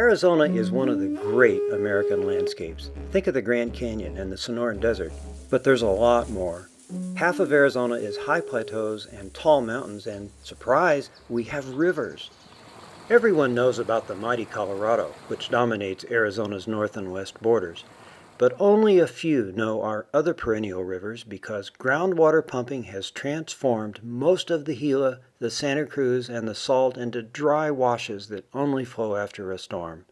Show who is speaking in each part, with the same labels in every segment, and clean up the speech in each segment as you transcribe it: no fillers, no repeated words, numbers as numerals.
Speaker 1: Arizona is one of the great American landscapes. Think of the Grand Canyon and the Sonoran Desert, but there's a lot more. Half of Arizona is high plateaus and tall mountains, and surprise, we have rivers. Everyone knows about the mighty Colorado, which dominates Arizona's north and west borders. But only a few know our other perennial rivers because groundwater pumping has transformed most of the Gila, the Santa Cruz, and the Salt into dry washes that only flow after a storm.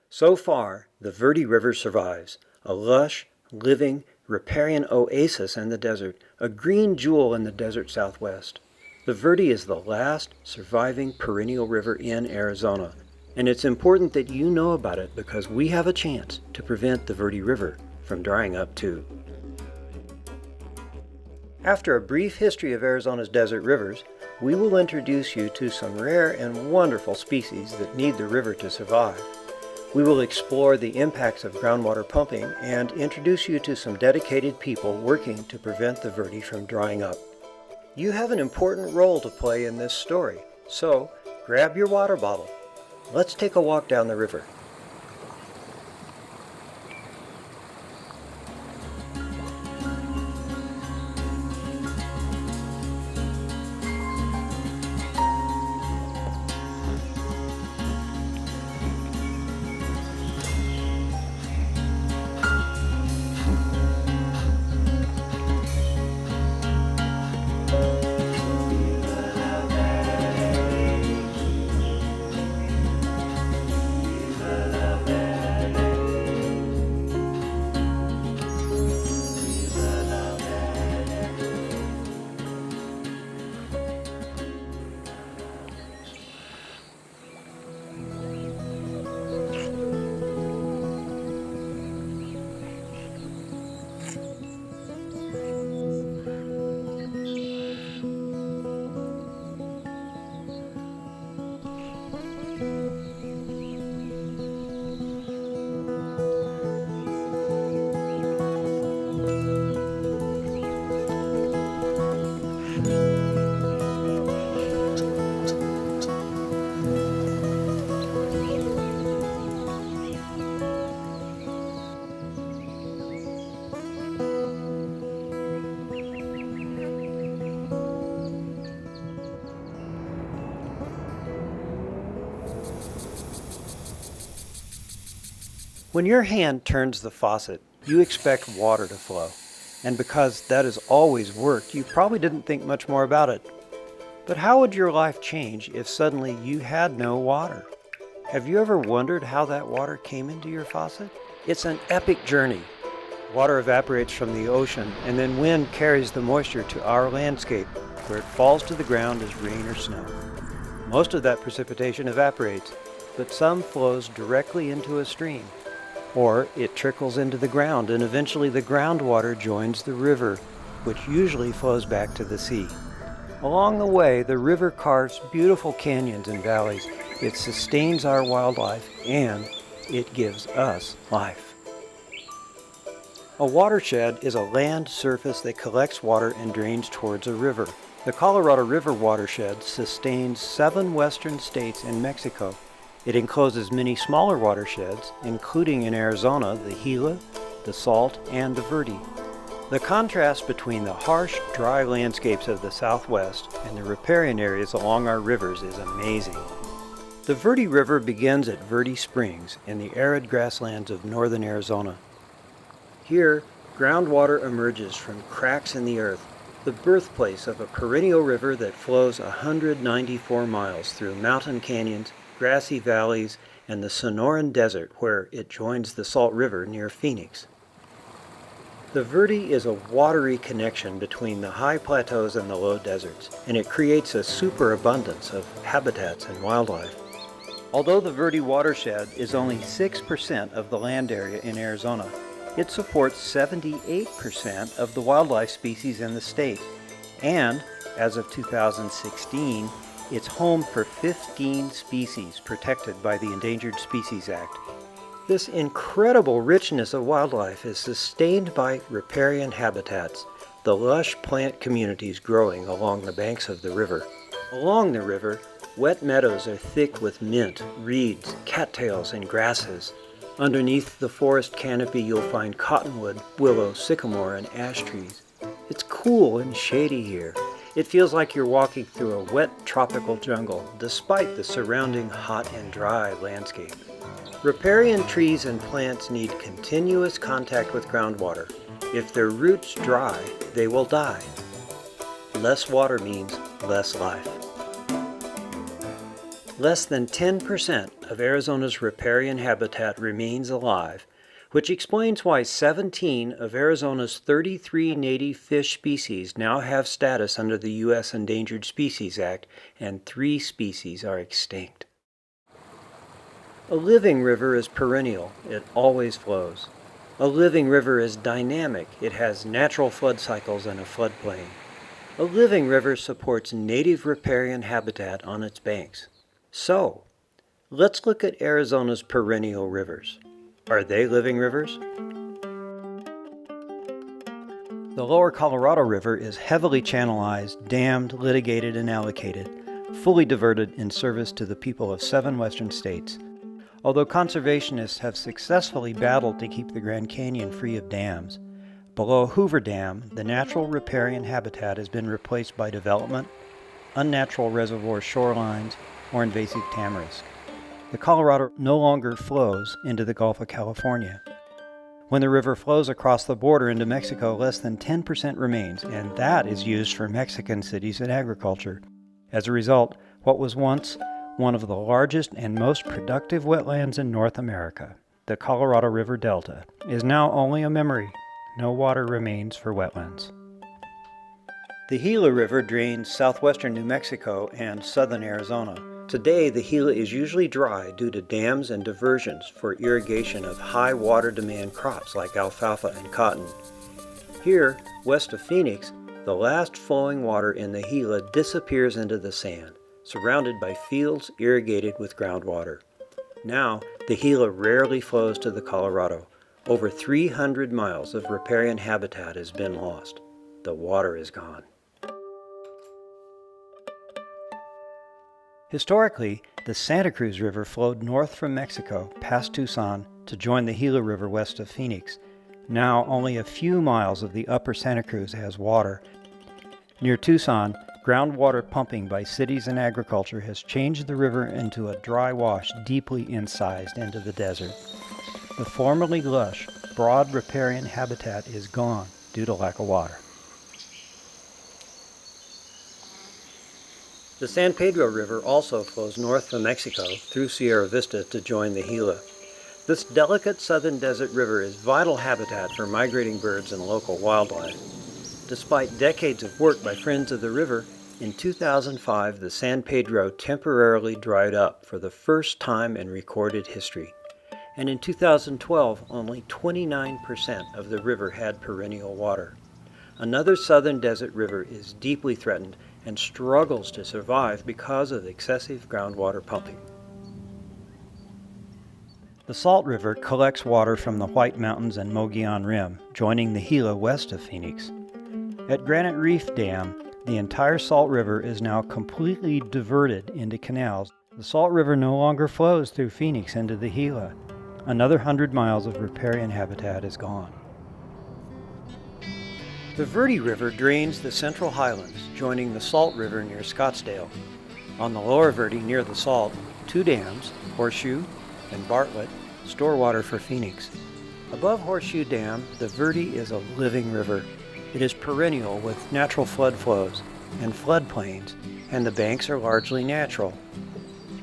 Speaker 1: So far, the Verde River survives, a lush, living, riparian oasis in the desert, a green jewel in the desert southwest. The Verde is the last surviving perennial river in Arizona. And it's important that you know about it because we have a chance to prevent the Verde River from drying up too. After a brief history of Arizona's desert rivers, we will introduce you to some rare and wonderful species that need the river to survive. We will explore the impacts of groundwater pumping and introduce you to some dedicated people working to prevent the Verde from drying up. You have an important role to play in this story, so grab your water bottle. Let's take a walk down the river. When your hand turns the faucet, you expect water to flow. And because that has always worked, you probably didn't think much more about it. But how would your life change if suddenly you had no water? Have you ever wondered how that water came into your faucet? It's an epic journey. Water evaporates from the ocean, and then wind carries the moisture to our landscape, where it falls to the ground as rain or snow. Most of that precipitation evaporates, but some flows directly into a stream. Or it trickles into the ground, and eventually the groundwater joins the river, which usually flows back to the sea. Along the way, the river carves beautiful canyons and valleys. It sustains our wildlife, and it gives us life. A watershed is a land surface that collects water and drains towards a river. The Colorado River watershed sustains 7 western states and Mexico. It encloses many smaller watersheds, including in Arizona, the Gila, the Salt, and the Verde. The contrast between the harsh, dry landscapes of the Southwest and the riparian areas along our rivers is amazing. The Verde River begins at Verde Springs in the arid grasslands of northern Arizona. Here, groundwater emerges from cracks in the earth, the birthplace of a perennial river that flows 194 miles through mountain canyons, grassy valleys, and the Sonoran Desert, where it joins the Salt River near Phoenix. The Verde is a watery connection between the high plateaus and the low deserts, and it creates a superabundance of habitats and wildlife. Although the Verde watershed is only 6% of the land area in Arizona, it supports 78% of the wildlife species in the state, and, as of 2016, it's home for 15 species protected by the Endangered Species Act. This incredible richness of wildlife is sustained by riparian habitats, the lush plant communities growing along the banks of the river. Along the river, Wet meadows are thick with mint, reeds, cattails, and grasses. Underneath the forest canopy you'll find cottonwood, willow, sycamore, and ash trees. It's cool and shady here. It feels like you're walking through a wet tropical jungle, despite the surrounding hot and dry landscape. Riparian trees and plants need continuous contact with groundwater. If their roots dry, they will die. Less water means less life. Less than 10% of Arizona's riparian habitat remains alive, which explains why 17 of Arizona's 33 native fish species now have status under the U.S. Endangered Species Act, and 3 species are extinct. A living river is perennial. It always flows. A living river is dynamic. It has natural flood cycles and a floodplain. A living river supports native riparian habitat on its banks. So, let's look at Arizona's perennial rivers. Are they living rivers? The lower Colorado River is heavily channelized, dammed, litigated, and allocated, fully diverted in service to the people of 7 western states. Although conservationists have successfully battled to keep the Grand Canyon free of dams, below Hoover Dam, the natural riparian habitat has been replaced by development, unnatural reservoir shorelines, or invasive tamarisk. The Colorado no longer flows into the Gulf of California. When the river flows across the border into Mexico, less than 10% remains, and that is used for Mexican cities and agriculture. As a result, what was once one of the largest and most productive wetlands in North America, the Colorado River Delta, is now only a memory. No water remains for wetlands. The Gila River drains southwestern New Mexico and southern Arizona. Today, the Gila is usually dry due to dams and diversions for irrigation of high water demand crops like alfalfa and cotton. Here, west of Phoenix, the last flowing water in the Gila disappears into the sand, surrounded by fields irrigated with groundwater. Now, the Gila rarely flows to the Colorado. Over 300 miles of riparian habitat has been lost. The water is gone. Historically, the Santa Cruz River flowed north from Mexico past Tucson to join the Gila River west of Phoenix. Now, only a few miles of the upper Santa Cruz has water. Near Tucson, groundwater pumping by cities and agriculture has changed the river into a dry wash deeply incised into the desert. The formerly lush, broad riparian habitat is gone due to lack of water. The San Pedro River also flows north from Mexico through Sierra Vista to join the Gila. This delicate southern desert river is vital habitat for migrating birds and local wildlife. Despite decades of work by friends of the river, in 2005 the San Pedro temporarily dried up for the first time in recorded history. And in 2012, only 29% of the river had perennial water. Another southern desert river is deeply threatened and struggles to survive because of excessive groundwater pumping. The Salt River collects water from the White Mountains and Mogollon Rim, joining the Gila west of Phoenix. At Granite Reef Dam, the entire Salt River is now completely diverted into canals. The Salt River no longer flows through Phoenix into the Gila. Another 100 miles of riparian habitat is gone. The Verde River drains the Central Highlands, joining the Salt River near Scottsdale. On the lower Verde near the Salt, 2 dams, Horseshoe and Bartlett, store water for Phoenix. Above Horseshoe Dam, the Verde is a living river. It is perennial with natural flood flows and floodplains, and the banks are largely natural.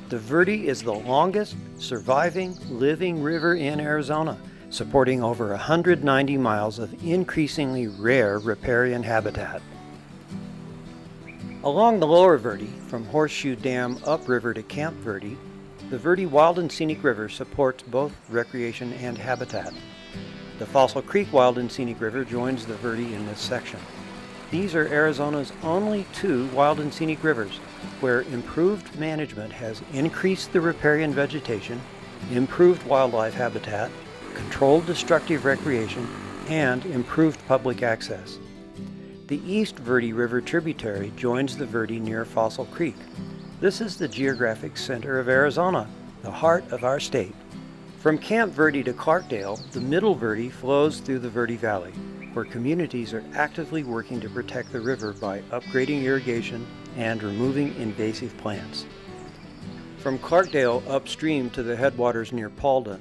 Speaker 1: The Verde is the longest surviving living river in Arizona, supporting over 190 miles of increasingly rare riparian habitat. Along the lower Verde, from Horseshoe Dam upriver to Camp Verde, the Verde Wild and Scenic River supports both recreation and habitat. The Fossil Creek Wild and Scenic River joins the Verde in this section. These are Arizona's only 2 wild and scenic rivers, where improved management has increased the riparian vegetation, improved wildlife habitat, controlled destructive recreation, and improved public access. The East Verde River tributary joins the Verde near Fossil Creek. This is the geographic center of Arizona, the heart of our state. From Camp Verde to Clarkdale, the Middle Verde flows through the Verde Valley, where communities are actively working to protect the river by upgrading irrigation and removing invasive plants. From Clarkdale upstream to the headwaters near Paulden,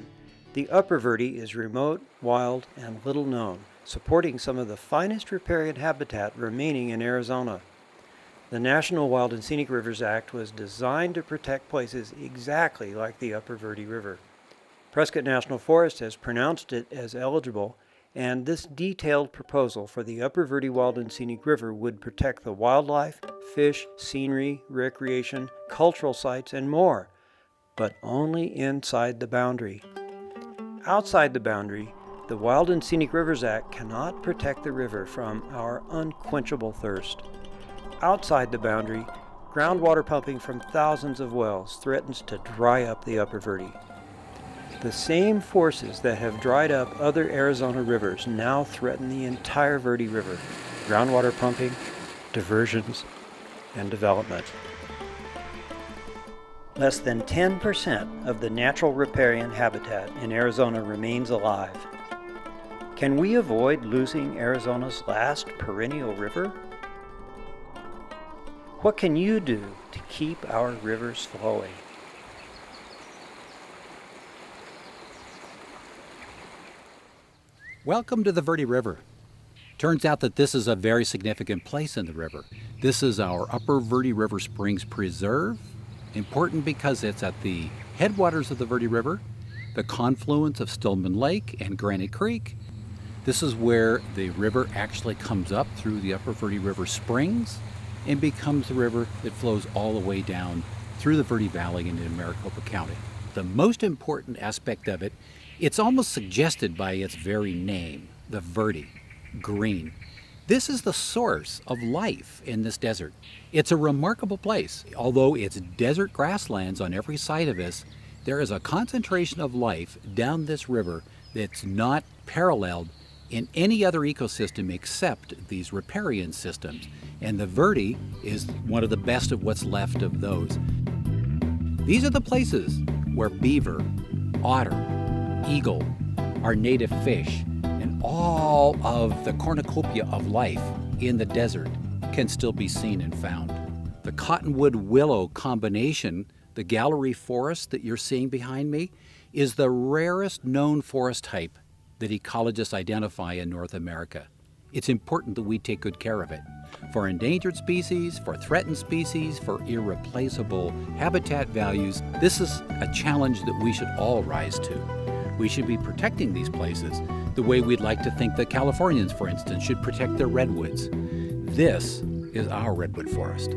Speaker 1: the Upper Verde is remote, wild, and little known, supporting some of the finest riparian habitat remaining in Arizona. The National Wild and Scenic Rivers Act was designed to protect places exactly like the Upper Verde River. Prescott National Forest has pronounced it as eligible, and this detailed proposal for the Upper Verde Wild and Scenic River would protect the wildlife, fish, scenery, recreation, cultural sites, and more, but only inside the boundary. Outside the boundary, the Wild and Scenic Rivers Act cannot protect the river from our unquenchable thirst. Outside the boundary, groundwater pumping from thousands of wells threatens to dry up the Upper Verde. The same forces that have dried up other Arizona rivers now threaten the entire Verde River: groundwater pumping, diversions, and development. Less than 10% of the natural riparian habitat in Arizona remains alive. Can we avoid losing Arizona's last perennial river? What can you do to keep our rivers flowing?
Speaker 2: Welcome to the Verde River. Turns out that this is a very significant place in the river. This is our Upper Verde River Springs Preserve, important because it's at the headwaters of the Verde River, the confluence of Stillman Lake and Granite Creek. This is where the river actually comes up through the Upper Verde River Springs and becomes the river that flows all the way down through the Verde Valley into Maricopa County. The most important aspect of it, it's almost suggested by its very name, the Verde, green. This is the source of life in this desert. It's a remarkable place. Although it's desert grasslands on every side of us, there is a concentration of life down this river that's not paralleled in any other ecosystem except these riparian systems. And the Verde is one of the best of what's left of those. These are the places where beaver, otter, eagle, our native fish, and all of the cornucopia of life in the desert can still be seen and found. The cottonwood willow combination, the gallery forest that you're seeing behind me, is the rarest known forest type that ecologists identify in North America. It's important that we take good care of it. For endangered species, for threatened species, for irreplaceable habitat values, this is a challenge that we should all rise to. We should be protecting these places the way we'd like to think that Californians, for instance, should protect their redwoods. This is our redwood forest.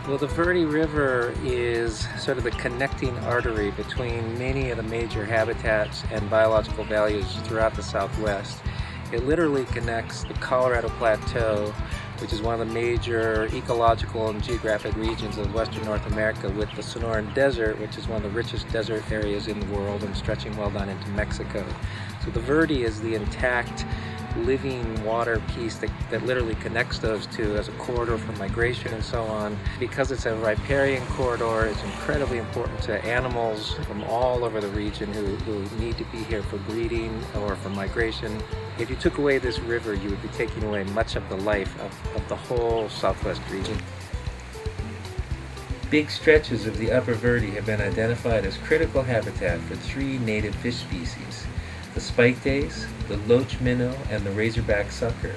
Speaker 3: Well, the Verde River is sort of the connecting artery between many of the major habitats and biological values throughout the Southwest. It literally connects the Colorado Plateau, which is one of the major ecological and geographic regions of Western North America, with the Sonoran Desert, which is one of the richest desert areas in the world and stretching well down into Mexico. So the Verde is the intact living water piece that literally connects those two as a corridor for migration and so on. Because it's a riparian corridor, it's incredibly important to animals from all over the region who need to be here for breeding or for migration. If you took away this river, you would be taking away much of the life of the whole Southwest region. Big stretches of the Upper Verde have been identified as critical habitat for 3 native fish species: the spike dace, the loach minnow, and the razorback sucker.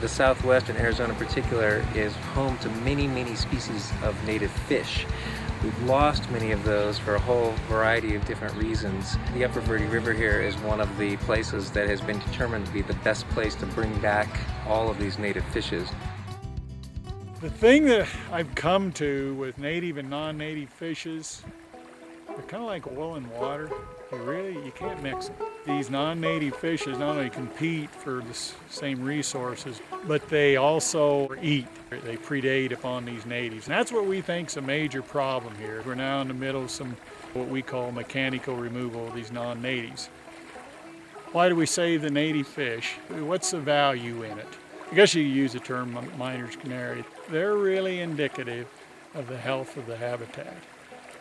Speaker 3: The Southwest, and Arizona in particular, is home to many, many species of native fish. We've lost many of those for a whole variety of different reasons. The Upper Verde River here is one of the places that has been determined to be the best place to bring back all of these native fishes.
Speaker 4: The thing that I've come to with native and non-native fishes, they're kind of like oil and water. You can't mix them. These non-native fishes not only compete for the same resources, but they also eat. They predate upon these natives. And that's what we think is a major problem here. We're now in the middle of some what we call mechanical removal of these non-natives. Why do we save the native fish? What's the value in it? I guess you could use the term miner's canary. They're really indicative of the health of the habitat.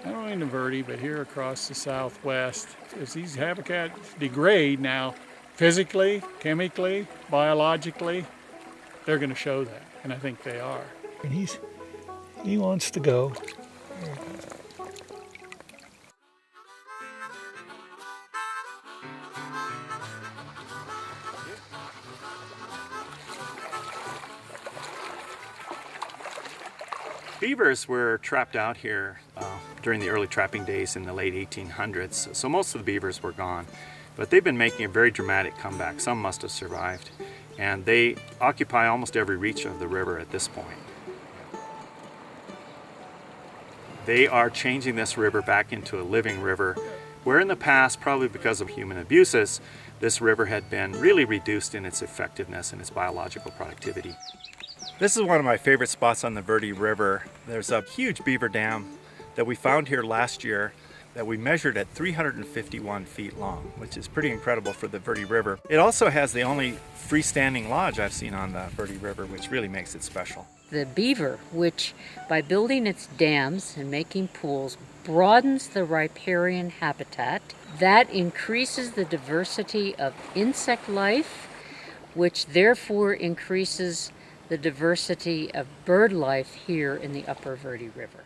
Speaker 4: Not only in the Verde, but here across the Southwest. As these habitats degrade now, physically, chemically, biologically, they're going to show that, and I think they are. And he wants to go.
Speaker 5: Beavers were trapped out here during the early trapping days in the late 1800s, so most of the beavers were gone. But they've been making a very dramatic comeback. Some must have survived, and they occupy almost every reach of the river at this point. They are changing this river back into a living river, where in the past, probably because of human abuses, this river had been really reduced in its effectiveness and its biological productivity. This is one of my favorite spots on the Verde River. There's a huge beaver dam that we found here last year that we measured at 351 feet long, which is pretty incredible for the Verde River. It also has the only freestanding lodge I've seen on the Verde River, which really makes it special.
Speaker 6: The beaver, which by building its dams and making pools, broadens the riparian habitat. That increases the diversity of insect life, which therefore increases the diversity of bird life here in the upper Verde River.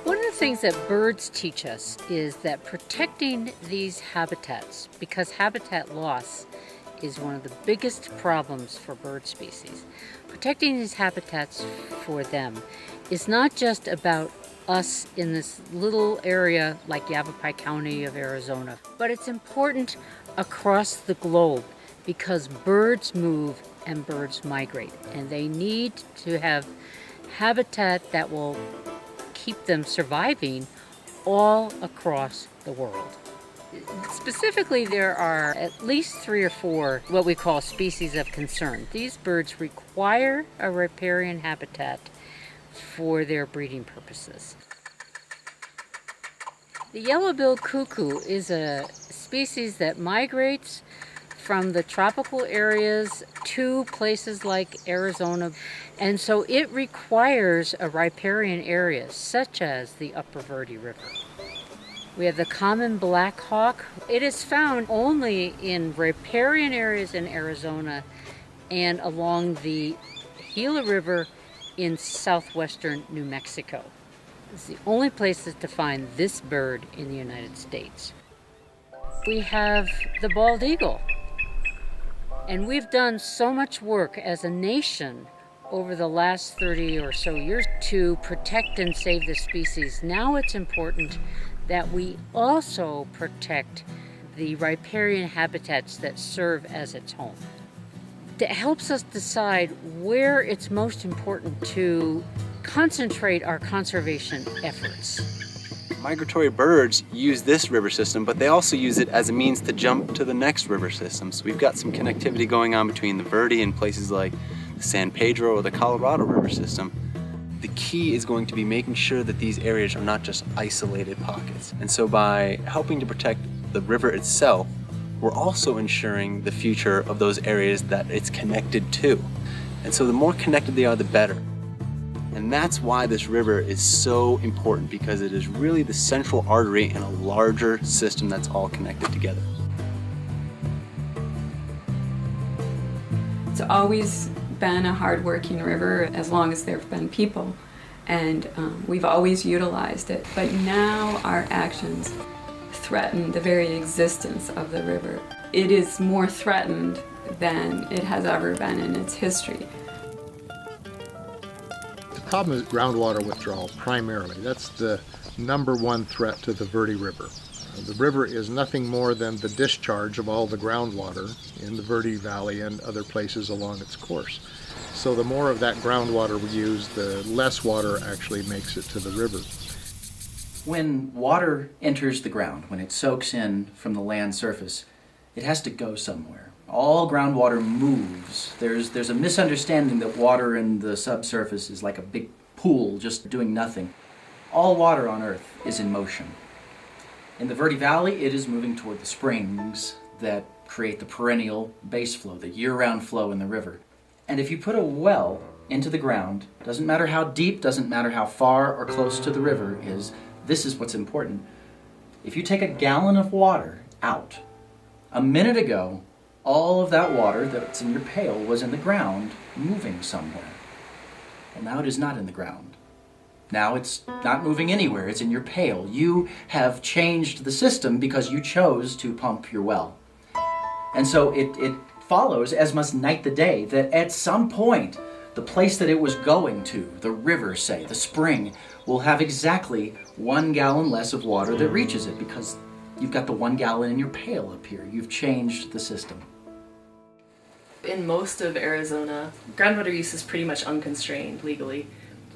Speaker 6: One of the things that birds teach us is that protecting these habitats, because habitat loss is one of the biggest problems for bird species. Protecting these habitats for them is not just about us in this little area like Yavapai County of Arizona, but it's important across the globe because birds move and birds migrate, and they need to have habitat that will keep them surviving all across the world. Specifically, there are at least 3 or 4 what we call species of concern. These birds require a riparian habitat for their breeding purposes. The yellow-billed cuckoo is a species that migrates from the tropical areas to places like Arizona, and so it requires a riparian area such as the upper Verde River. We have the common black hawk. It is found only in riparian areas in Arizona and along the Gila River in southwestern New Mexico. It's the only places to find this bird in the United States. We have the bald eagle. And we've done so much work as a nation over the last 30 or so years to protect and save the species. Now it's important that we also protect the riparian habitats that serve as its home. It helps us decide where it's most important to concentrate our conservation efforts.
Speaker 7: Migratory birds use this river system, but they also use it as a means to jump to the next river system. So we've got some connectivity going on between the Verde and places like the San Pedro or the Colorado River system. The key is going to be making sure that these areas are not just isolated pockets. And so by helping to protect the river itself, we're also ensuring the future of those areas that it's connected to. And so the more connected they are, the better. And that's why this river is so important, because it is really the central artery in a larger system that's all connected together.
Speaker 8: It's always been a hard-working river as long as there have been people, and we've always utilized it. But now our actions threaten the very existence of the river. It is more threatened than it has ever been in its history.
Speaker 9: The problem is groundwater withdrawal primarily. That's the #1 threat to the Verde River. The river is nothing more than the discharge of all the groundwater in the Verde Valley and other places along its course. So the more of that groundwater we use, the less water actually makes it to the river.
Speaker 10: When water enters the ground, when it soaks in from the land surface, it has to go somewhere. All groundwater moves. There's a misunderstanding that water in the subsurface is like a big pool just doing nothing. All water on Earth is in motion. In the Verde Valley, it is moving toward the springs that create the perennial base flow, the year-round flow in the river. And if you put a well into the ground, doesn't matter how deep, doesn't matter how far or close to the river is, this is what's important. If you take a gallon of water out, a minute ago, all of that water that's in your pail was in the ground, moving somewhere. Well, now it is not in the ground. Now it's not moving anywhere, it's in your pail. You have changed the system because you chose to pump your well. And so it follows, as must night the day, that at some point, the place that it was going to, the river, say, the spring, will have exactly 1 gallon less of water that reaches it because you've got the 1 gallon in your pail up here. You've changed the system.
Speaker 11: In most of Arizona, groundwater use is pretty much unconstrained legally.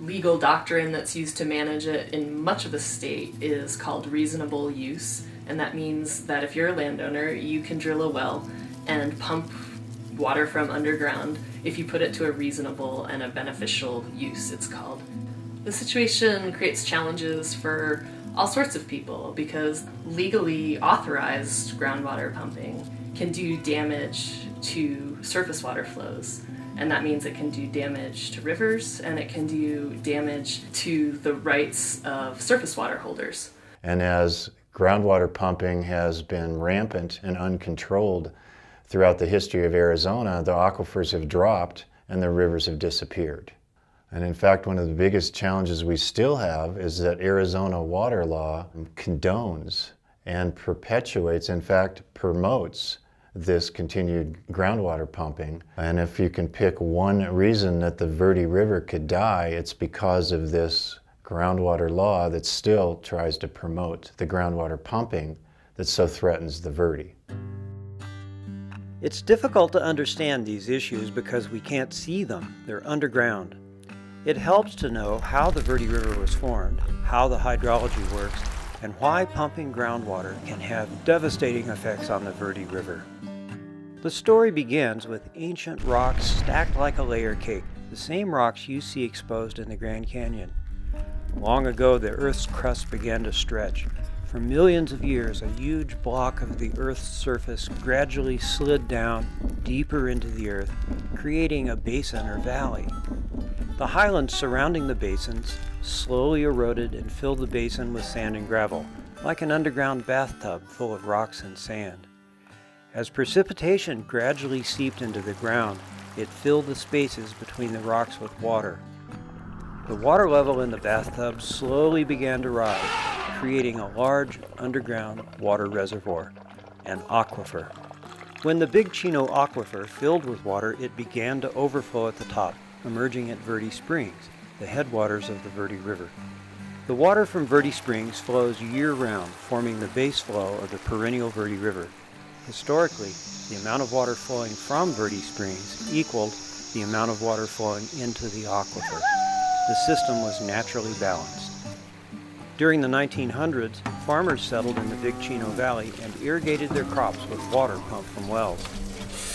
Speaker 11: Legal doctrine that's used to manage it in much of the state is called reasonable use, and that means that if you're a landowner, you can drill a well and pump water from underground if you put it to a reasonable and a beneficial use, it's called. The situation creates challenges for all sorts of people because legally authorized groundwater pumping can do damage to surface water flows. And that means it can do damage to rivers and it can do damage to the rights of surface water holders.
Speaker 12: And as groundwater pumping has been rampant and uncontrolled throughout the history of Arizona, the aquifers have dropped and the rivers have disappeared. And in fact, one of the biggest challenges we still have is that Arizona water law condones and perpetuates, in fact, promotes this continued groundwater pumping. And if you can pick one reason that the Verde River could die, it's because of this groundwater law that still tries to promote the groundwater pumping that so threatens the Verde.
Speaker 1: It's difficult to understand these issues because we can't see them. They're underground. It helps to know how the Verde River was formed, how the hydrology works, and why pumping groundwater can have devastating effects on the Verde River. The story begins with ancient rocks stacked like a layer cake, the same rocks you see exposed in the Grand Canyon. Long ago, the Earth's crust began to stretch. For millions of years, a huge block of the Earth's surface gradually slid down deeper into the Earth, creating a basin or valley. The highlands surrounding the basins slowly eroded and filled the basin with sand and gravel, like an underground bathtub full of rocks and sand. As precipitation gradually seeped into the ground, it filled the spaces between the rocks with water. The water level in the bathtub slowly began to rise, creating a large underground water reservoir, an aquifer. When the Big Chino Aquifer filled with water, it began to overflow at the top, emerging at Verde Springs, the headwaters of the Verde River. The water from Verde Springs flows year-round, forming the base flow of the perennial Verde River. Historically, the amount of water flowing from Verde Springs equaled the amount of water flowing into the aquifer. The system was naturally balanced. During the 1900s, farmers settled in the Big Chino Valley and irrigated their crops with water pumped from wells.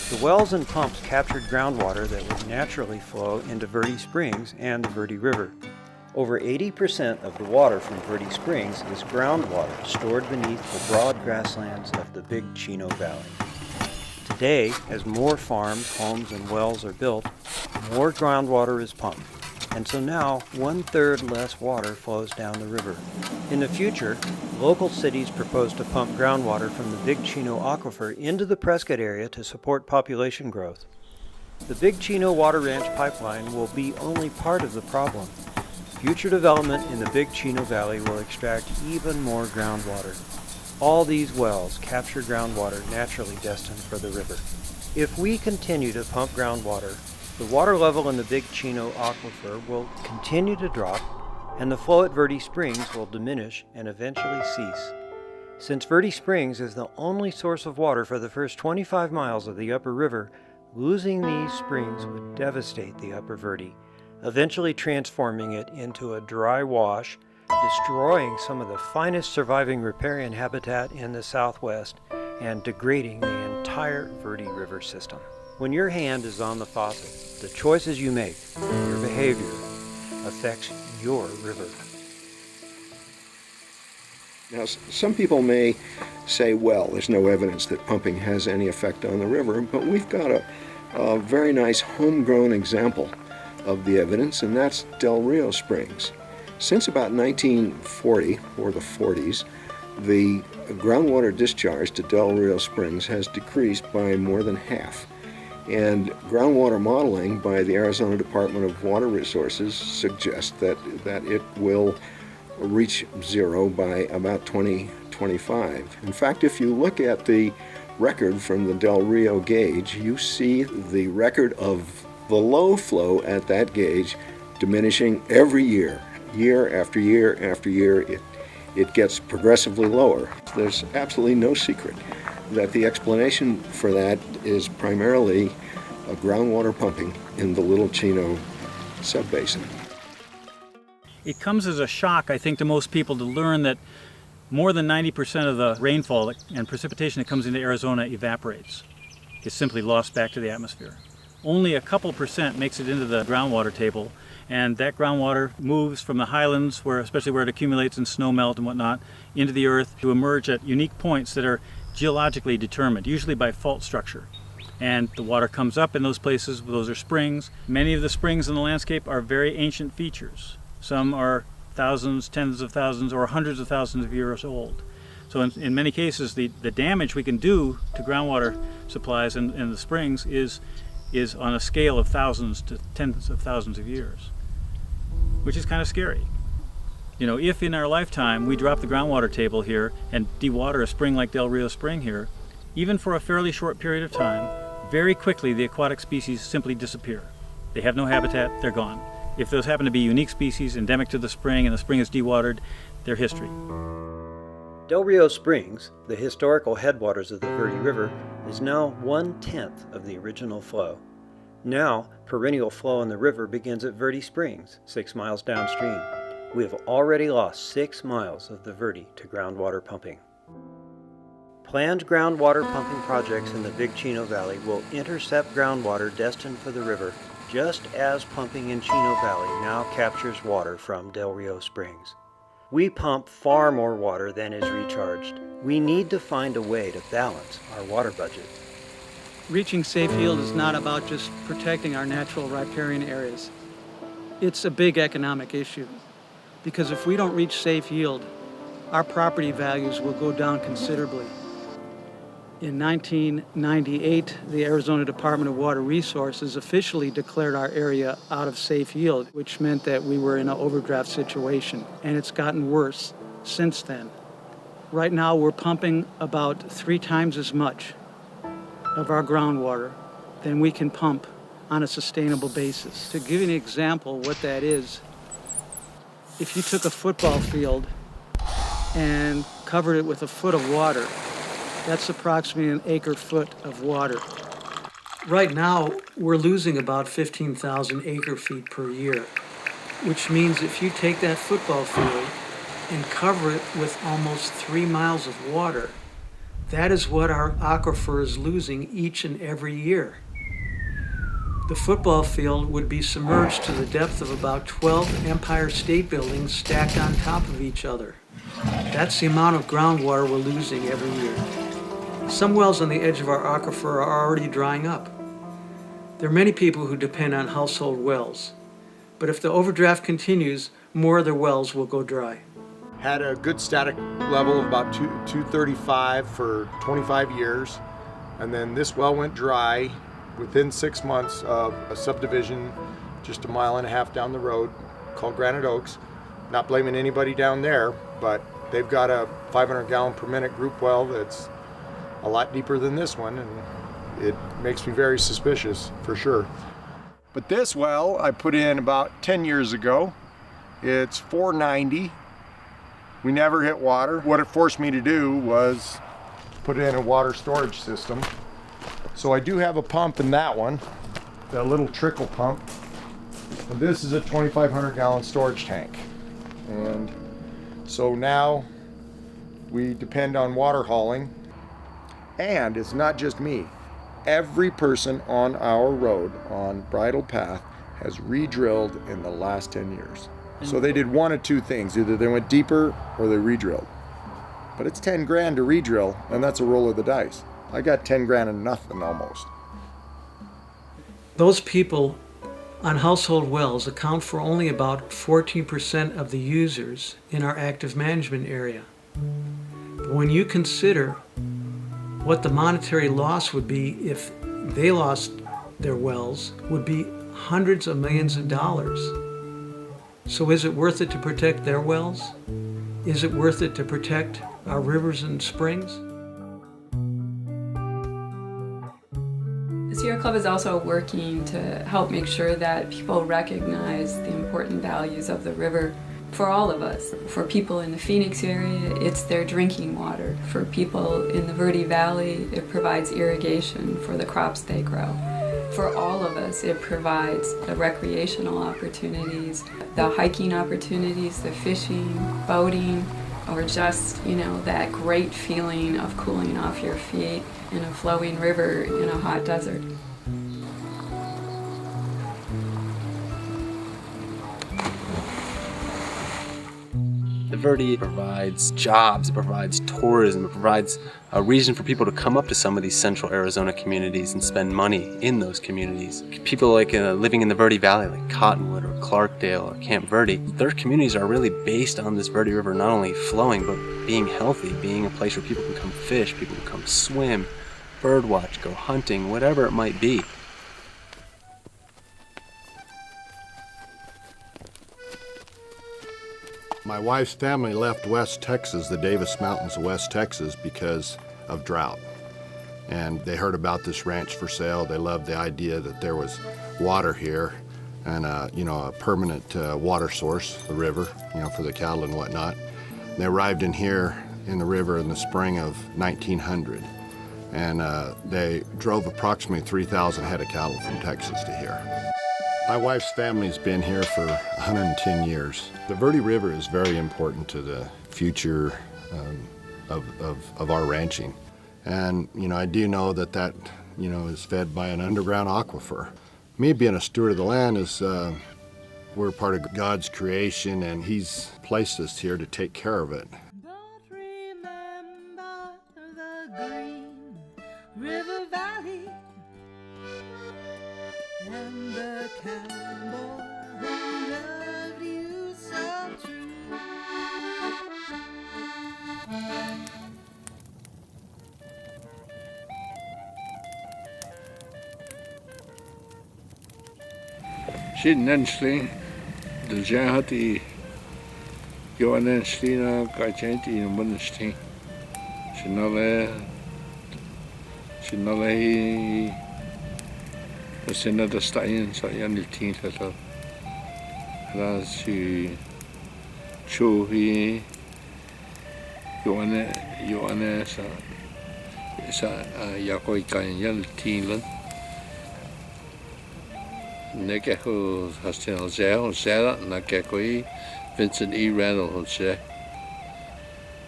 Speaker 1: The wells and pumps captured groundwater that would naturally flow into Verde Springs and the Verde River. Over 80% of the water from Verde Springs is groundwater stored beneath the broad grasslands of the Big Chino Valley. Today, as more farms, homes, and wells are built, more groundwater is pumped. And so now, 1/3 less water flows down the river. In the future, local cities propose to pump groundwater from the Big Chino Aquifer into the Prescott area to support population growth. The Big Chino Water Ranch pipeline will be only part of the problem. Future development in the Big Chino Valley will extract even more groundwater. All these wells capture groundwater naturally destined for the river. If we continue to pump groundwater, the water level in the Big Chino Aquifer will continue to drop, and the flow at Verde Springs will diminish and eventually cease. Since Verde Springs is the only source of water for the first 25 miles of the upper river, losing these springs would devastate the upper Verde, eventually transforming it into a dry wash, destroying some of the finest surviving riparian habitat in the southwest, and degrading the entire entire Verde River system. When your hand is on the faucet, the choices you make, your behavior, affects your river.
Speaker 13: Now, some people may say, well, there's no evidence that pumping has any effect on the river, but we've got a very nice homegrown example of the evidence, and that's Del Rio Springs. Since about 1940, or the 40s, the groundwater discharge to Del Rio Springs has decreased by more than half. And groundwater modeling by the Arizona Department of Water Resources suggests that it will reach zero by about 2025. In fact, if you look at the record from the Del Rio gauge, you see the record of the low flow at that gauge diminishing every year. Year after year after year, it gets progressively lower. There's absolutely no secret that the explanation for that is primarily groundwater pumping in the Little Chino subbasin.
Speaker 14: It comes as a shock, I think, to most people to learn that more than 90% of the rainfall and precipitation that comes into Arizona evaporates. It's simply lost back to the atmosphere. Only a couple percent makes it into the groundwater table, and that groundwater moves from the highlands, especially where it accumulates in snow melt and whatnot, into the earth to emerge at unique points that are geologically determined, usually by fault structure. And the water comes up in those places. Those are springs. Many of the springs in the landscape are very ancient features. Some are thousands, tens of thousands, or hundreds of thousands of years old. So in many cases, the damage we can do to groundwater supplies in the springs is on a scale of thousands to tens of thousands of years, which is kind of scary. You know, if in our lifetime we drop the groundwater table here and dewater a spring like Del Rio Spring here, even for a fairly short period of time, very quickly the aquatic species simply disappear. They have no habitat, they're gone. If those happen to be unique species endemic to the spring and the spring is dewatered, they're history.
Speaker 1: Del Rio Springs, the historical headwaters of the Verde River, is now 1/10 of the original flow. Now, perennial flow in the river begins at Verde Springs, 6 miles downstream. We have already lost 6 miles of the Verde to groundwater pumping. Planned groundwater pumping projects in the Big Chino Valley will intercept groundwater destined for the river, just as pumping in Chino Valley now captures water from Del Rio Springs. We pump far more water than is recharged. We need to find a way to balance our water budget.
Speaker 15: Reaching safe yield is not about just protecting our natural riparian areas. It's a big economic issue, because if we don't reach safe yield, our property values will go down considerably. In 1998, the Arizona Department of Water Resources officially declared our area out of safe yield, which meant that we were in an overdraft situation, and it's gotten worse since then. Right now, we're pumping about 3 times as much of our groundwater than we can pump on a sustainable basis. To give you an example what that is, if you took a football field and covered it with a foot of water, that's approximately an acre-foot of water. Right now, we're losing about 15,000 acre-feet per year, which means if you take that football field and cover it with almost 3 miles of water, that is what our aquifer is losing each and every year. The football field would be submerged to the depth of about 12 Empire State Buildings stacked on top of each other. That's the amount of groundwater we're losing every year. Some wells on the edge of our aquifer are already drying up. There are many people who depend on household wells, but if the overdraft continues, more of their wells will go dry.
Speaker 9: Had a good static level of about 235 for 25 years, and then this well went dry within 6 months of a subdivision just 1.5 miles down the road called Granite Oaks. Not blaming anybody down there, but they've got a 500 gallon per minute group well that's a lot deeper than this one, and it makes me very suspicious for sure. But this well I put in about 10 years ago. It's 490. We never hit water. What it forced me to do was put in a water storage system. So I do have a pump in that one, that little trickle pump. And this is a 2,500 gallon storage tank. And so now we depend on water hauling. And it's not just me. Every person on our road, on Bridle Path, has re-drilled in the last 10 years. So they did one of two things. Either they went deeper or they re-drilled. But it's 10 grand to re-drill, and that's a roll of the dice. I got 10 grand and nothing almost.
Speaker 15: Those people on household wells account for only about 14% of the users in our active management area. But when you consider what the monetary loss would be if they lost their wells, would be hundreds of millions of dollars. So is it worth it to protect their wells? Is it worth it to protect our rivers and springs?
Speaker 8: The Sierra Club is also working to help make sure that people recognize the important values of the river for all of us. For people in the Phoenix area, it's their drinking water. For people in the Verde Valley, it provides irrigation for the crops they grow. For all of us, it provides the recreational opportunities, the hiking opportunities, the fishing, boating, or just, that great feeling of cooling off your feet in a flowing river in a hot desert.
Speaker 7: The Verde provides jobs, it provides tourism, it provides a reason for people to come up to some of these central Arizona communities and spend money in those communities. People like living in the Verde Valley, like Cottonwood or Clarkdale or Camp Verde, their communities are really based on this Verde River not only flowing, but being healthy, being a place where people can come fish, people can come swim, bird watch, go hunting, whatever it might be.
Speaker 9: My wife's family left West Texas, the Davis Mountains of West Texas, because of drought. And they heard about this ranch for sale. They loved the idea that there was water here and, a permanent water source, the river, for the cattle and whatnot. And they arrived in here in the river in the spring of 1900. And they drove approximately 3,000 head of cattle from Texas to here. My wife's family's been here for 110 years. The Verde River is very important to the future of our ranching. And, I do know that is fed by an underground aquifer. Me being a steward of the land is, we're part of God's creation, and He's placed us here to take care of it.
Speaker 16: But remember the green river valley and the cowboy who loved you so true.
Speaker 17: Nensli, the Jahati, Joanenstina, Gajenti, and Munesti. Sinale, the Senator Stein, so young teen letter. As you show he, Joannes, Yakoi Kayan, young teen. Negeho Hostel Zell, Sarah, Nakekoi, Vincent E. Randall, Jose.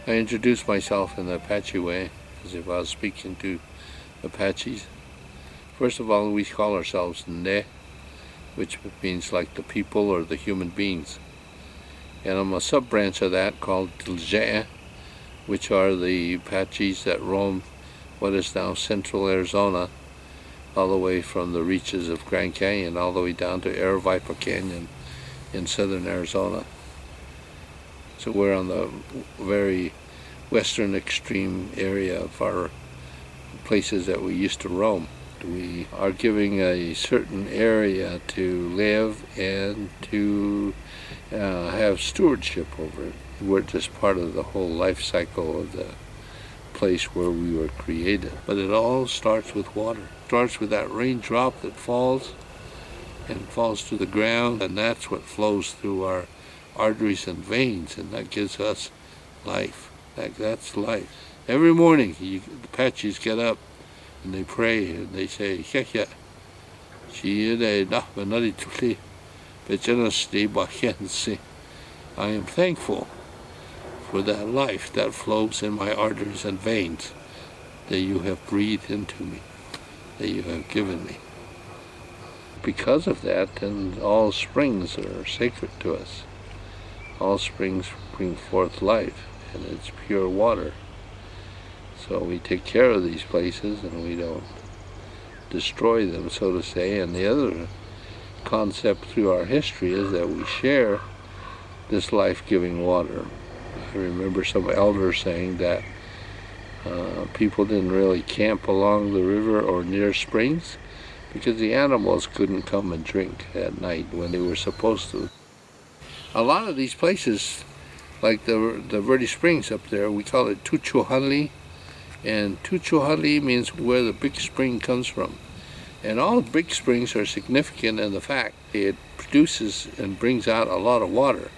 Speaker 17: I introduced myself in the Apache way, as if I was speaking to Apaches. First of all, we call ourselves Ne, which means like the people or the human beings. And I'm a sub-branch of that called Tilje, which are the Apaches that roam what is now central Arizona, all the way from the reaches of Grand Canyon all the way down to Air Viper Canyon in southern Arizona. So we're on the very western extreme area of our places that we used to roam. We are giving a certain area to live and to have stewardship over it. We're just part of the whole life cycle of the place where we were created. But it all starts with water. It starts with that raindrop that falls and falls to the ground, and that's what flows through our arteries and veins, and that gives us life. That's life. Every morning the Apaches get up and they pray and they say, I am thankful for that life that flows in my arteries and veins. that you have breathed into me, that you have given me. Because of that, then all springs are sacred to us. All springs bring forth life, and it's pure water. So we take care of these places and we don't destroy them, so to say. And the other concept through our history is that we share this life-giving water. I remember some elders saying that people didn't really camp along the river or near springs because the animals couldn't come and drink at night when they were supposed to. A lot of these places, like the Verde Springs up there, we call it Tuchuhanli, and Tuchuhanli means where the big spring comes from. And all big springs are significant in the fact it produces and brings out a lot of water.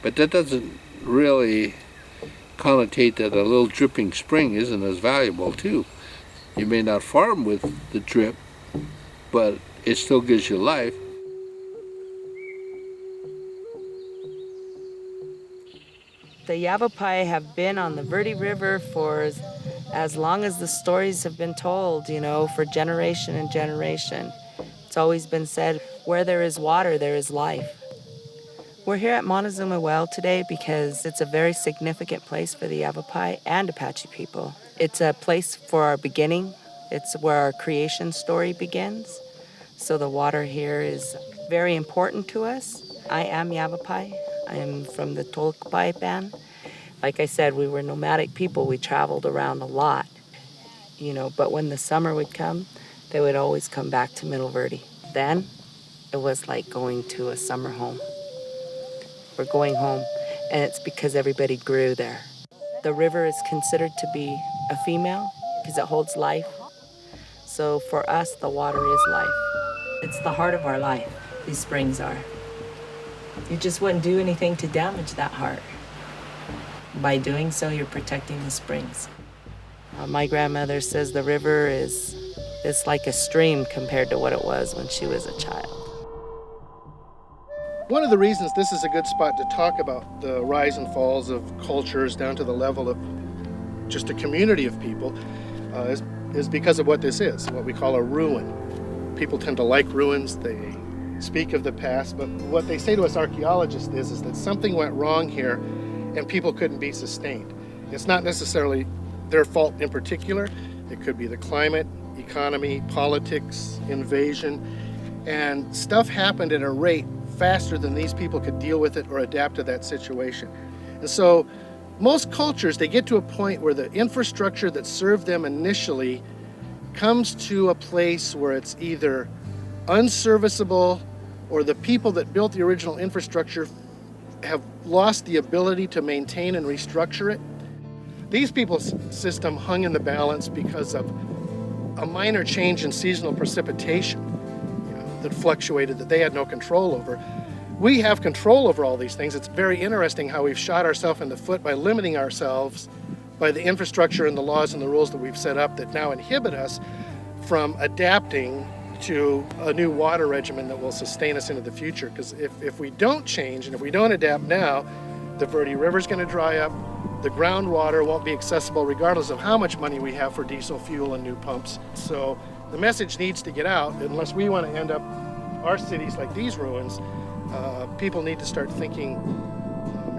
Speaker 17: But that doesn't really connotate that a little dripping spring isn't as valuable too. You may not farm with the drip, but it still gives you life.
Speaker 18: The Yavapai have been on the Verde River for as long as the stories have been told, you know, for generation and generation. It's always been said, where there is water, there is life. We're here at Montezuma Well today because it's a very significant place for the Yavapai and Apache people. It's a place for our beginning. It's where our creation story begins. So the water here is very important to us. I am Yavapai. I am from the Tolkpai band. Like I said, we were nomadic people. We traveled around a lot, you know, but when the summer would come, they would always come back to Middle Verde. Then it was like going to a summer home. We're going home, and it's because everybody grew there. The river is considered to be a female because it holds life. So for us, the water is life. It's the heart of our life, these springs are. You just wouldn't do anything to damage that heart. By doing so, you're protecting the springs. My grandmother says the river is like a stream compared to what it was when she was a child.
Speaker 19: One of the reasons this is a good spot to talk about the rise and falls of cultures down to the level of just a community of people is because of what this is, what we call a ruin. People tend to like ruins, they speak of the past, but what they say to us archaeologists is that something went wrong here and people couldn't be sustained. It's not necessarily their fault in particular. It could be the climate, economy, politics, invasion, and stuff happened at a rate faster than these people could deal with it or adapt to that situation. And so most cultures, they get to a point where the infrastructure that served them initially comes to a place where it's either unserviceable or the people that built the original infrastructure have lost the ability to maintain and restructure it. These people's system hung in the balance because of a minor change in seasonal precipitation, you know, that fluctuated, that they had no control over. We have control over all these things. It's very interesting how we've shot ourselves in the foot by limiting ourselves by the infrastructure and the laws and the rules that we've set up that now inhibit us from adapting to a new water regimen that will sustain us into the future. Because if we don't change and if we don't adapt now, the Verde River is going to dry up, the groundwater won't be accessible regardless of how much money we have for diesel fuel and new pumps. So the message needs to get out. Unless we want to end up our cities like these ruins, people need to start thinking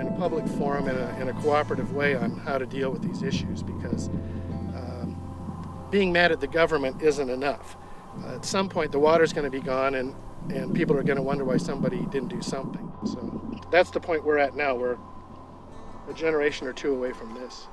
Speaker 19: in a public forum, in a cooperative way on how to deal with these issues, because being mad at the government isn't enough. At some point the water's going to be gone and people are going to wonder why somebody didn't do something. So that's the point we're at now. We're a generation or two away from this.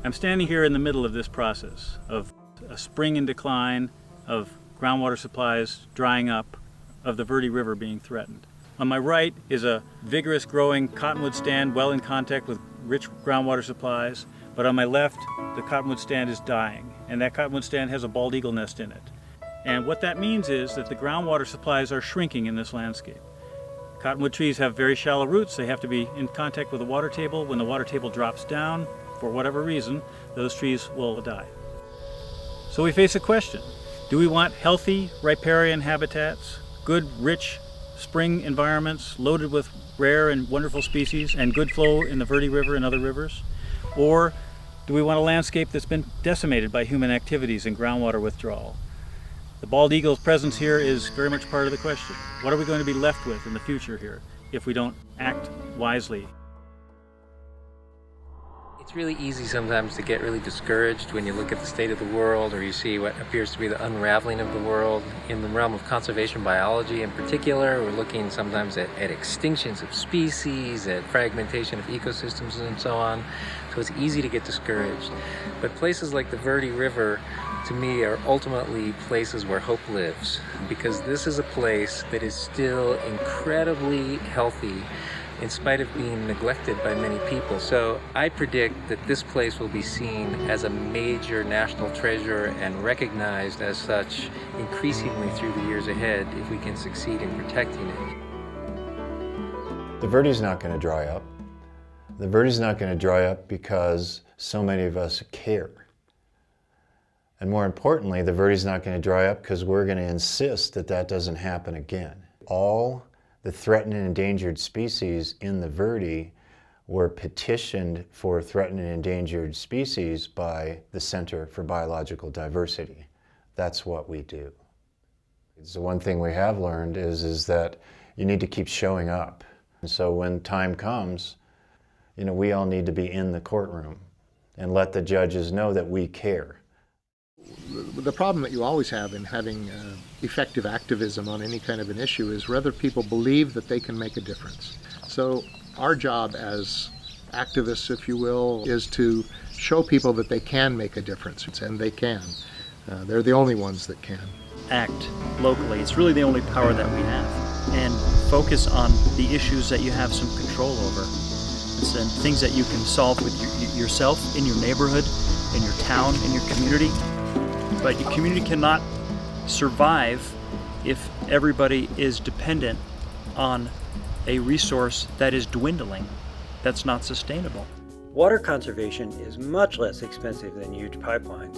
Speaker 14: I'm standing here in the middle of this process of a spring in decline, of groundwater supplies drying up, of the Verde River being threatened. On my right is a vigorous growing cottonwood stand well in contact with rich groundwater supplies, but on my left the cottonwood stand is dying, and that cottonwood stand has a bald eagle nest in it. And what that means is that the groundwater supplies are shrinking in this landscape. Cottonwood trees have very shallow roots. They have to be in contact with the water table. When the water table drops down, for whatever reason, those trees will die. So we face a question. Do we want healthy riparian habitats, good, rich spring environments loaded with rare and wonderful species and good flow in the Verde River and other rivers? Or do we want a landscape that's been decimated by human activities and groundwater withdrawal? The bald eagle's presence here is very much part of the question. What are we going to be left with in the future here if we don't act wisely?
Speaker 3: It's really easy sometimes to get really discouraged when you look at the state of the world or you see what appears to be the unraveling of the world. In the realm of conservation biology in particular, we're looking sometimes at extinctions of species, at fragmentation of ecosystems and so on. So it's easy to get discouraged. But places like the Verde River, to me, are ultimately places where hope lives, because this is a place that is still incredibly healthy in spite of being neglected by many people. So I predict that this place will be seen as a major national treasure and recognized as such increasingly through the years ahead if we can succeed in protecting it.
Speaker 12: The Verde's not going to dry up. The Verde's not going to dry up because so many of us care. And more importantly, the Verde's not going to dry up because we're going to insist that that doesn't happen again. All the threatened and endangered species in the Verde were petitioned for threatened and endangered species by the Center for Biological Diversity. That's what we do. It's the one thing we have learned is that you need to keep showing up. And so when time comes, we all need to be in the courtroom and let the judges know that we care.
Speaker 9: The problem that you always have in having effective activism on any kind of an issue is whether people believe that they can make a difference. So our job as activists, if you will, is to show people that they can make a difference, and they can. They're the only ones that can.
Speaker 15: Act locally. It's really the only power that we have. And focus on the issues that you have some control over. And things that you can solve with yourself, in your neighborhood, in your town, in your community. But your community cannot survive if everybody is dependent on a resource that is dwindling. That's not sustainable.
Speaker 1: Water conservation is much less expensive than huge pipelines.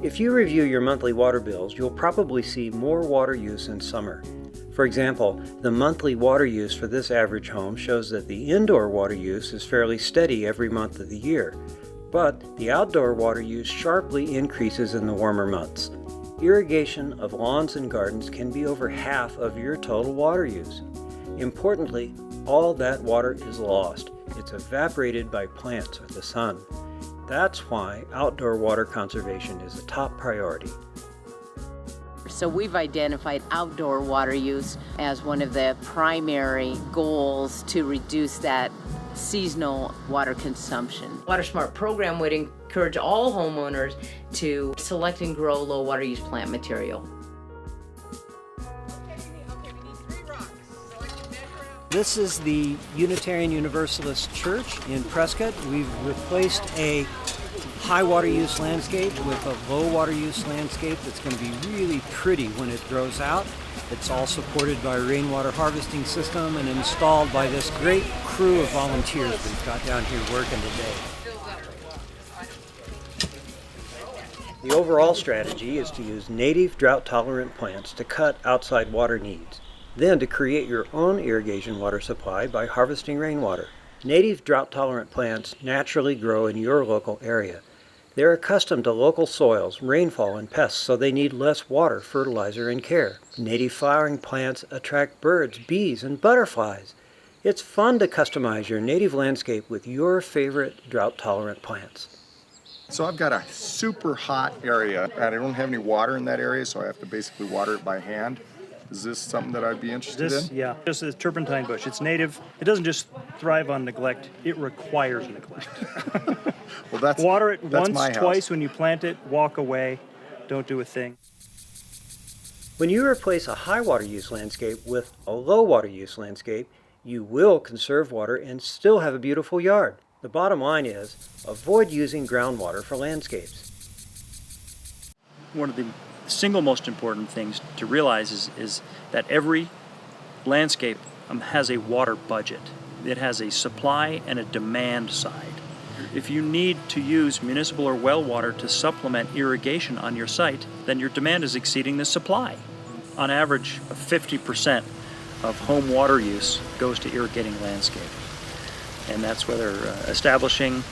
Speaker 1: If you review your monthly water bills, you'll probably see more water use in summer. For example, the monthly water use for this average home shows that the indoor water use is fairly steady every month of the year. But the outdoor water use sharply increases in the warmer months. Irrigation of lawns and gardens can be over half of your total water use. Importantly, all that water is lost. It's evaporated by plants or the sun. That's why outdoor water conservation is a top priority.
Speaker 20: So we've identified outdoor water use as one of the primary goals to reduce that seasonal water consumption.
Speaker 18: WaterSmart program would encourage all homeowners to select and grow low water use plant material.
Speaker 1: This is the Unitarian Universalist Church in Prescott. We've replaced a high water use landscape with a low water use landscape that's going to be really pretty when it grows out. It's all supported by a rainwater harvesting system and installed by this great crew of volunteers we've got down here working today. The overall strategy is to use native drought-tolerant plants to cut outside water needs, then to create your own irrigation water supply by harvesting rainwater. Native drought-tolerant plants naturally grow in your local area. They're accustomed to local soils, rainfall, and pests, so they need less water, fertilizer, and care. Native flowering plants attract birds, bees, and butterflies. It's fun to customize your native landscape with your favorite drought-tolerant plants.
Speaker 21: So I've got a super hot area, and I don't have any water in that area, so I have to basically water it by hand. Is this something that I'd be interested in?
Speaker 14: Yeah, this is turpentine bush. It's native. It doesn't just thrive on neglect. It requires neglect.
Speaker 21: Well, that's
Speaker 14: water it
Speaker 21: that's
Speaker 14: once,
Speaker 21: my house.
Speaker 14: twice when you plant it, walk away, don't do a thing.
Speaker 1: When you replace a high water use landscape with a low water use landscape, you will conserve water and still have a beautiful yard. The bottom line is, avoid using groundwater for landscapes.
Speaker 14: One of the single most important things to realize is that every landscape has a water budget. It has a supply and a demand side. If you need to use municipal or well water to supplement irrigation on your site, then your demand is exceeding the supply. On average, 50% of home water use goes to irrigating landscape. And that's whether establishing,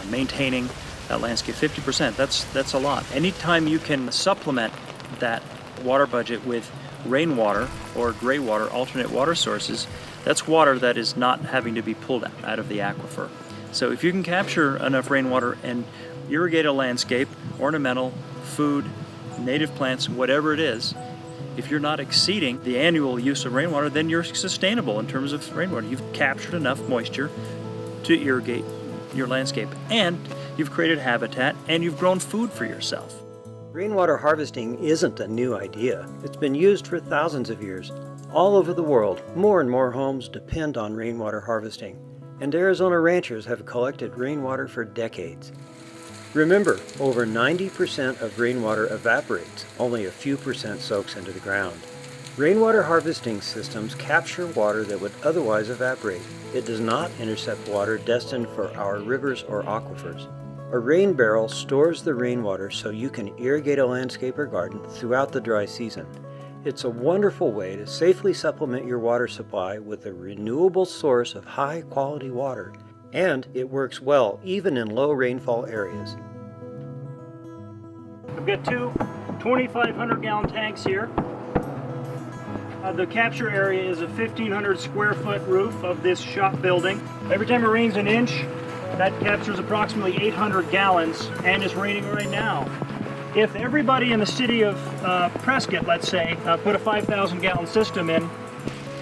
Speaker 14: maintaining that landscape. 50%, that's a lot. Anytime you can supplement that water budget with rainwater or gray water, alternate water sources, that's water that is not having to be pulled out of the aquifer. So if you can capture enough rainwater and irrigate a landscape, ornamental, food, native plants, whatever it is, if you're not exceeding the annual use of rainwater, then you're sustainable in terms of rainwater. You've captured enough moisture to irrigate your landscape, and you've created habitat, and you've grown food for yourself.
Speaker 1: Rainwater harvesting isn't a new idea. It's been used for thousands of years. All over the world, more and more homes depend on rainwater harvesting, and Arizona ranchers have collected rainwater for decades. Remember, over 90% of rainwater evaporates, only a few percent soaks into the ground. Rainwater harvesting systems capture water that would otherwise evaporate. It does not intercept water destined for our rivers or aquifers. A rain barrel stores the rainwater so you can irrigate a landscape or garden throughout the dry season. It's a wonderful way to safely supplement your water supply with a renewable source of high-quality water, and it works well even in low rainfall areas.
Speaker 14: I've got two 2,500-gallon tanks here. The capture area is a 1,500 square foot roof of this shop building. Every time it rains an inch, that captures approximately 800 gallons, and it's raining right now. If everybody in the city of Prescott, let's say, put a 5,000 gallon system in,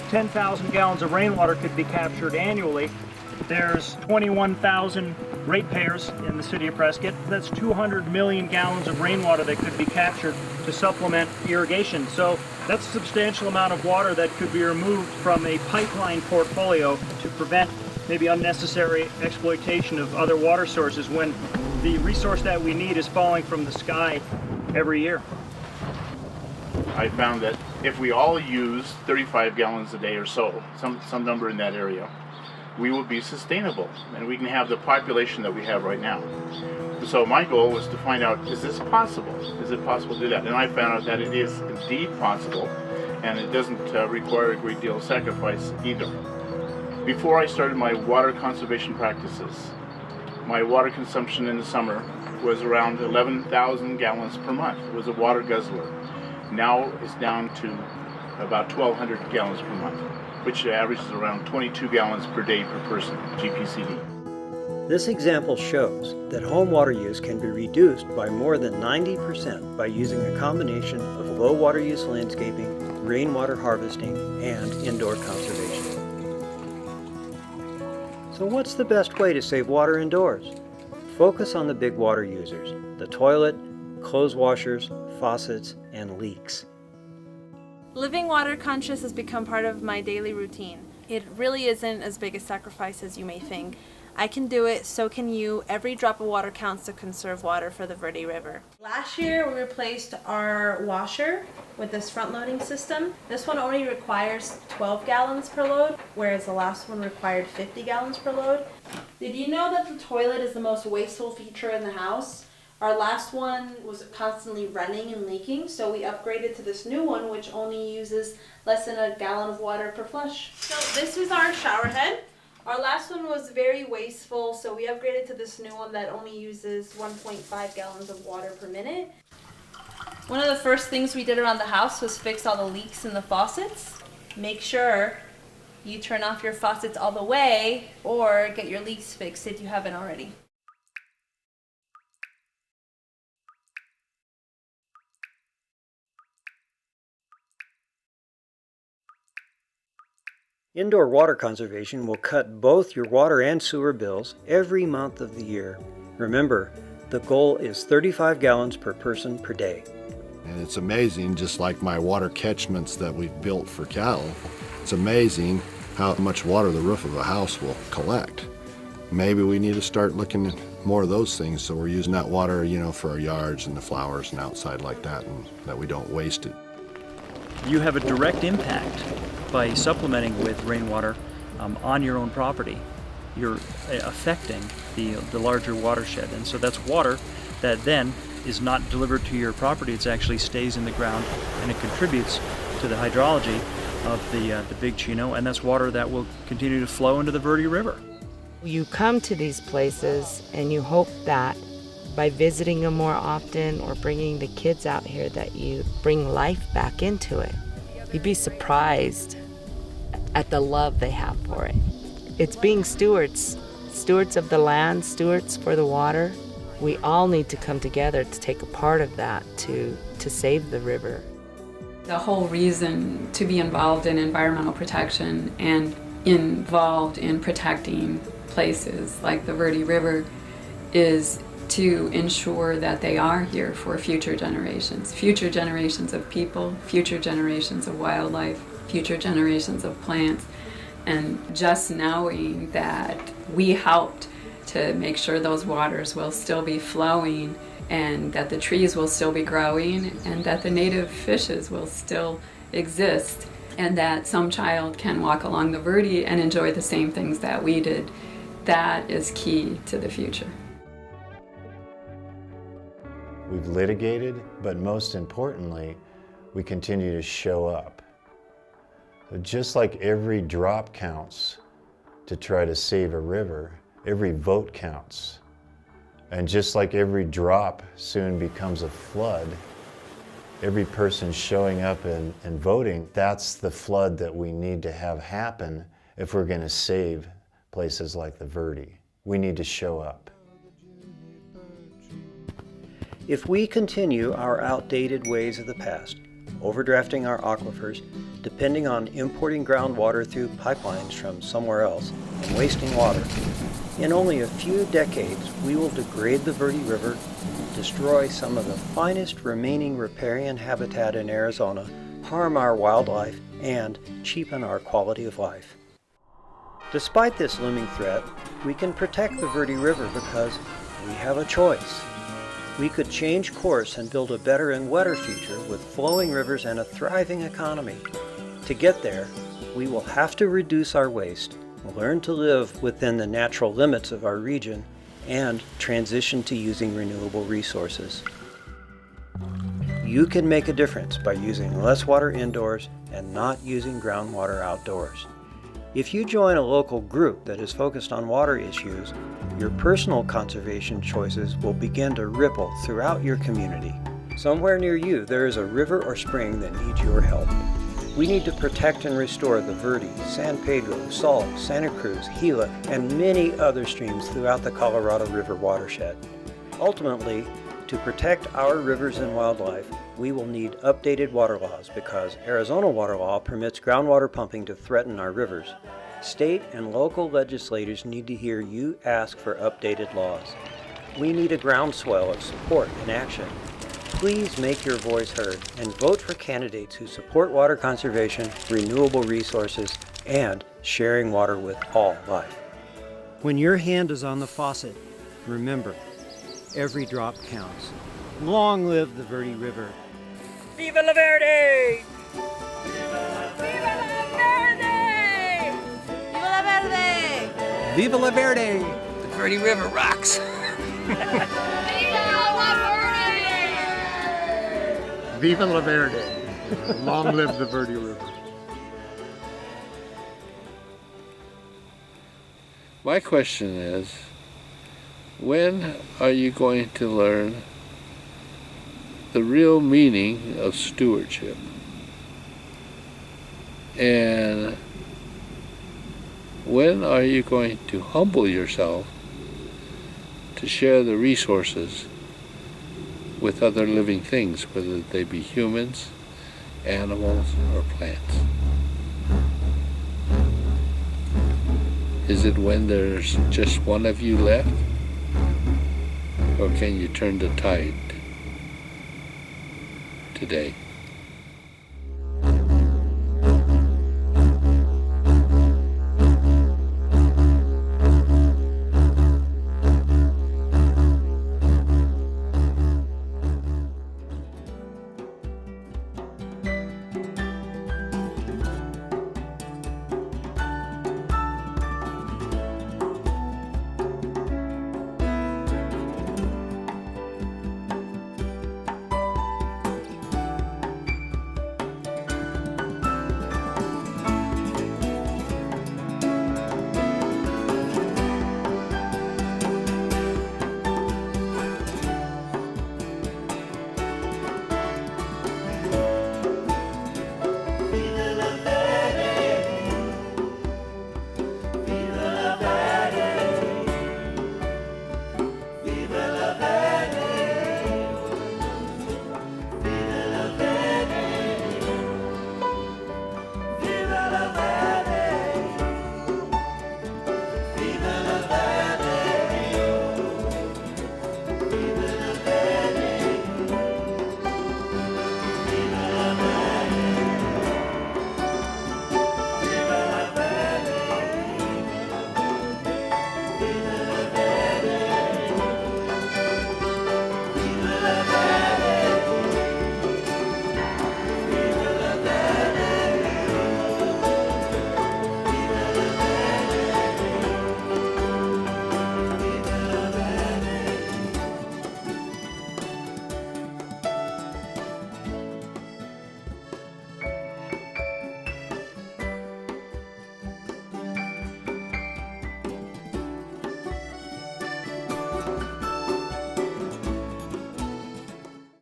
Speaker 14: 10,000 gallons of rainwater could be captured annually. There's 21,000 ratepayers in the city of Prescott. That's 200 million gallons of rainwater that could be captured to supplement irrigation. So that's a substantial amount of water that could be removed from a pipeline portfolio to prevent maybe unnecessary exploitation of other water sources when the resource that we need is falling from the sky every year.
Speaker 2: I found that if we all use 35 gallons a day or so, some number in that area, we will be sustainable and we can have the population that we have right now. So my goal was to find out, is this possible? Is it possible to do that? And I found out that it is indeed possible, and it doesn't require a great deal of sacrifice either. Before I started my water conservation practices, my water consumption in the summer was around 11,000 gallons per month. It was a water guzzler. Now it's down to about 1,200 gallons per month, which averages around 22 gallons per day per person, GPCD.
Speaker 1: This example shows that home water use can be reduced by more than 90% by using a combination of low water use landscaping, rainwater harvesting, and indoor conservation. So what's the best way to save water indoors? Focus on the big water users, the toilet, clothes washers, faucets, and leaks.
Speaker 22: Living water conscious has become part of my daily routine. It really isn't as big a sacrifice as you may think. I can do it, so can you. Every drop of water counts to conserve water for the Verde River. Last year we replaced our washer with this front loading system. This one only requires 12 gallons per load, whereas the last one required 50 gallons per load. Did you know that the toilet is the most wasteful feature in the house? Our last one was constantly running and leaking, so we upgraded to this new one, which only uses less than a gallon of water per flush. So this is our shower head. Our last one was very wasteful, so we upgraded to this new one that only uses 1.5 gallons of water per minute. One of the first things we did around the house was fix all the leaks in the faucets. Make sure you turn off your faucets all the way or get your leaks fixed if you haven't already.
Speaker 1: Indoor water conservation will cut both your water and sewer bills every month of the year. Remember, the goal is 35 gallons per person per day.
Speaker 21: And it's amazing, just like my water catchments that we've built for cattle, it's amazing how much water the roof of a house will collect. Maybe we need to start looking at more of those things so we're using that water, for our yards and the flowers and outside like that, and that we don't waste it.
Speaker 14: You have a direct impact by supplementing with rainwater on your own property. you're affecting the larger watershed. And so that's water that then is not delivered to your property. It actually stays in the ground, and it contributes to the hydrology of the Big Chino, and that's water that will continue to flow into the Verde River.
Speaker 18: You come to these places and you hope that by visiting them more often or bringing the kids out here that you bring life back into it. You'd be surprised at the love they have for it. It's being stewards of the land, stewards for the water. We all need to come together to take a part of that to save the river.
Speaker 8: The whole reason to be involved in environmental protection and involved in protecting places like the Verde River is to ensure that they are here for future generations of people, future generations of wildlife, future generations of plants. And just knowing that we helped to make sure those waters will still be flowing and that the trees will still be growing and that the native fishes will still exist and that some child can walk along the Verde and enjoy the same things that we did, that is key to the future.
Speaker 12: We've litigated, but most importantly, we continue to show up. So just like every drop counts to try to save a river, every vote counts. And just like every drop soon becomes a flood, every person showing up and voting, that's the flood that we need to have happen if we're going to save places like the Verde. We need to show up.
Speaker 1: If we continue our outdated ways of the past, overdrafting our aquifers, depending on importing groundwater through pipelines from somewhere else, and wasting water, in only a few decades we will degrade the Verde River, destroy some of the finest remaining riparian habitat in Arizona, harm our wildlife, and cheapen our quality of life. Despite this looming threat, we can protect the Verde River because we have a choice. We could change course and build a better and wetter future with flowing rivers and a thriving economy. To get there, we will have to reduce our waste, learn to live within the natural limits of our region, and transition to using renewable resources. You can make a difference by using less water indoors and not using groundwater outdoors. If you join a local group that is focused on water issues, your personal conservation choices will begin to ripple throughout your community. Somewhere near you, there is a river or spring that needs your help. We need to protect and restore the Verde, San Pedro, Salt, Santa Cruz, Gila, and many other streams throughout the Colorado River watershed. Ultimately, to protect our rivers and wildlife, we will need updated water laws because Arizona water law permits groundwater pumping to threaten our rivers. State and local legislators need to hear you ask for updated laws. We need a groundswell of support and action. Please make your voice heard and vote for candidates who support water conservation, renewable resources, and sharing water with all life. When your hand is on the faucet, remember, every drop counts. Long live the Verde River.
Speaker 16: Viva La Verde! Viva La Verde! Viva La Verde!
Speaker 10: Viva La Verde! The Verde River rocks!
Speaker 9: Viva La Verde! Long live the Verde River.
Speaker 17: My question is, when are you going to learn the real meaning of stewardship? And when are you going to humble yourself to share the resources with other living things, whether they be humans, animals, or plants? Is it when there's just one of you left? Or can you turn the tide today?